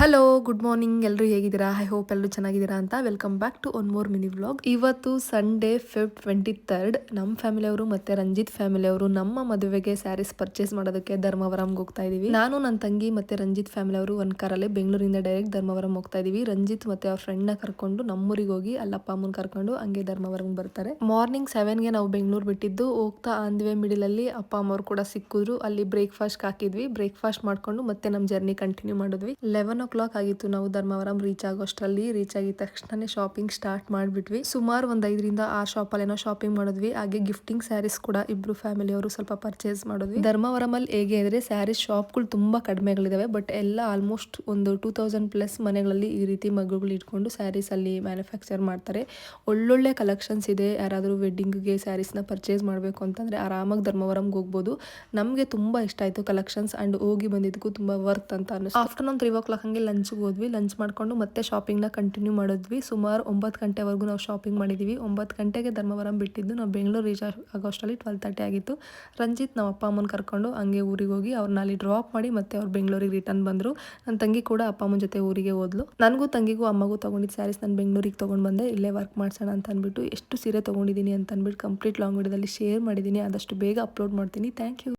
Hello good morning, ಎಲ್ಲರೂ ಹೇಗಿದ್ದೀರಾ? I hope ಎಲ್ಲರೂ ಚೆನ್ನಾಗಿದ್ದೀರಾ ಅಂತ. Welcome back to one more mini vlog. ಇವತ್ತು ಸಂಡೇ ಫೆಬ್ 23rd. ನಮ್ಮ ಫ್ಯಾಮಿಲಿಯವರು ಮತ್ತೆ ರಂಜಿತ್ ಫ್ಯಾಮಿಲಿಯವರು ನಮ್ಮ ಮದುವೆಗೆ ಸ್ಯಾರೀಸ್ ಪರ್ಚೇಸ್ ಮಾಡೋದಕ್ಕೆ ಧರ್ಮವರಂಗೆ ಹೋಗ್ತಾ ಇದೀವಿ. ನಾನು, ನನ್ನ ತಂಗಿ ಮತ್ತೆ ರಂಜಿತ್ ಫ್ಯಾಮಿಲಿಯವರು ಒಂದು ಕಾರಲ್ಲಿ ಬೆಂಗಳೂರಿಂದ ಡೈರೆಕ್ಟ್ ಧರ್ಮವರಂ ಹೋಗ್ತಾ ಇದೀವಿ. ರಂಜಿತ್ ಮತ್ತೆ ಅವ್ರ ಫ್ರೆಂಡ್ನ ಕರ್ಕೊಂಡು ನಮ್ಮೂರಿಗೆ ಹೋಗಿ ಅಲ್ಲಪ್ಪ ಅಮ್ಮನ ಕರ್ಕೊಂಡು ಹಂಗೆ ಧರ್ಮವರಂಗೆ ಬರ್ತಾರೆ. ಮಾರ್ನಿಂಗ್ 7ಗೆ ನಾವು ಬೆಂಗಳೂರು ಬಿಟ್ಟಿದ್ದು. ಹೋಗ್ತಾ ಆನ್ ದಿ ವೇ ಮಿಡಲ್ ಅಲ್ಲಿ ಅಪ್ಪ ಅಮ್ಮವ್ರು ಕೂಡ ಸಿಕ್ಕಿದ್ರು. ಅಲ್ಲಿ ಬ್ರೇಕ್ಫಾಸ್ಟ್ ಹಾಕಿದ್ವಿ. ಬ್ರೇಕ್ಫಾಸ್ಟ್ ಮಾಡ್ಕೊಂಡು ಮತ್ತೆ ನಮ್ಮ ಜರ್ನಿ ಕಂಟಿನ್ಯೂ ಮಾಡಿದ್ವಿ. 11 o'clock ಆಗಿತ್ತು ನಾವು ಧರ್ಮವರಂ ರೀಚ್ ಆಗೋಷ್ಟರಲ್ಲಿ. ರೀಚ್ ಆಗಿದ ತಕ್ಷಣ ಶಾಪಿಂಗ್ ಸ್ಟಾರ್ಟ್ ಮಾಡಿಬಿಟ್ವಿ. ಸುಮಾರು ಒಂದು 5ರಿಂದ 6 ಶಾಪಲ್ಲೇನೋ ಶಾಪಿಂಗ್ ಮಾಡಿದ್ವಿ. ಹಾಗೆ ಗಿಫ್ಟಿಂಗ್ ಸ್ಯಾರೀಸ್ ಕೂಡ ಇಬ್ರು ಫ್ಯಾಮಿಲಿಯವರು ಸ್ವಲ್ಪ ಪರ್ಚೇಸ್ ಮಾಡಿದ್ವಿ. ಧರ್ಮವರಮಲ್ಲಿ ಹೇಗೆ ಅಂದ್ರೆ ಸ್ಯಾರೀಸ್ ಶಾಪ್ಗಳು ತುಂಬಾ ಕಡಿಮೆಗಳಿದಾವೆ. ಬಟ್ ಎಲ್ಲ ಆಲ್ಮೋಸ್ಟ್ ಒಂದು 2000+ ಮನೆಗಳಲ್ಲಿ ಈ ರೀತಿ ಮಗ್ಗುಗಳು ಇಟ್ಕೊಂಡು ಸ್ಯಾರೀಸ್ ಅಲ್ಲಿ ಮ್ಯಾನುಫ್ಯಾಕ್ಚರ್ ಮಾಡ್ತಾರೆ. ಒಳ್ಳೊಳ್ಳೆ ಕಲೆಕ್ಷನ್ಸ್ ಇದೆ. ಯಾರಾದರೂ ವೆಡ್ಡಿಂಗ್ಗೆ ಸ್ಯಾರೀಸ್ನ ಪರ್ಚೇಸ್ ಮಾಡಬೇಕು ಅಂತಂದ್ರೆ ಆರಾಮಾಗಿ ಧರ್ಮವರಂಗೆ ಹೋಗ್ಬೋದು. ನಮಗೆ ತುಂಬಾ ಇಷ್ಟ ಆಯಿತು ಕಲೆಕ್ಷನ್ಸ್. ಆ್ಯಂಡ್ ಹೋಗಿ ಬಂದಿದ್ದಕ್ಕೂ ತುಂಬಾ ವರ್ತ್ ಅಂತ ಅನ್ನಿಸ್ತು. ಆಫ್ಟರ್ನೂನ್ 3 o'clock ಹಂಗೆ ಲಂಚ್ಗೆ ಹೋದ್ವಿ. ಲಂಚ್ ಮಾಡ್ಕೊಂಡು ಮತ್ತೆ ಶಾಪಿಂಗ್ನ ಕಂಟಿನ್ಯೂ ಮಾಡಿದ್ವಿ. ಸುಮಾರು 9 ಗಂಟೆವರೆಗೂ ನಾವು ಶಾಪಿಂಗ್ ಮಾಡಿದ್ದೀವಿ. 9 ಗಂಟೆಗೆ ಧರ್ಮವರಂ ಬಿಟ್ಟಿದ್ದು. ನಾವು ಬೆಂಗಳೂರು ರೀಚ್ ಆಗೋಷ್ಟರಲ್ಲಿ 12:30 ಆಗಿತ್ತು. ರಂಜಿತ್ ನಮ್ಮ ಅಪ್ಪ ಅಮ್ಮನ ಕರ್ಕೊಂಡು ಹಂಗೆ ಊರಿಗೆ ಹೋಗಿ ಅವ್ರನ್ನ ಅಲ್ಲಿ ಡ್ರಾಪ್ ಮಾಡಿ ಮತ್ತೆ ಅವ್ರು ಬೆಂಗಳೂರಿಗೆ ರಿಟರ್ನ್ ಬಂದರು. ನನ್ನ ತಂಗಿ ಕೂಡ ಅಪ್ಪ ಅಮ್ಮನ ಜೊತೆ ಊರಿಗೆ ಹೋದ್ಲು. ನನಗೂ ತಂಗಿಗೂ ಅಮ್ಮಗೂ ತೊಗೊಂಡಿದ್ದು ಸ್ಯಾರೀಸ್ ನಾನು ಬೆಂಗಳೂರಿಗೆ ತೊಗೊಂಡು ಬಂದೆ. ಇಲ್ಲೇ ವರ್ಕ್ ಮಾಡ್ಸೋಣ ಅಂತ ಅಂದ್ಬಿಟ್ಟು ಎಷ್ಟು ಸೀರೆ ತೊಗೊಂಡಿದ್ದೀನಿ ಅಂತ ಅಂದ್ಬಿಟ್ಟು ಕಂಪ್ಲೀಟ್ ಲಾಂಗ್ ವಿಡಿಯೋದಲ್ಲಿ ಶೇರ್ ಮಾಡಿದ್ದೀನಿ. ಆದಷ್ಟು ಬೇಗ ಅಪ್ಲೋಡ್ ಮಾಡ್ತೀನಿ. Thank you.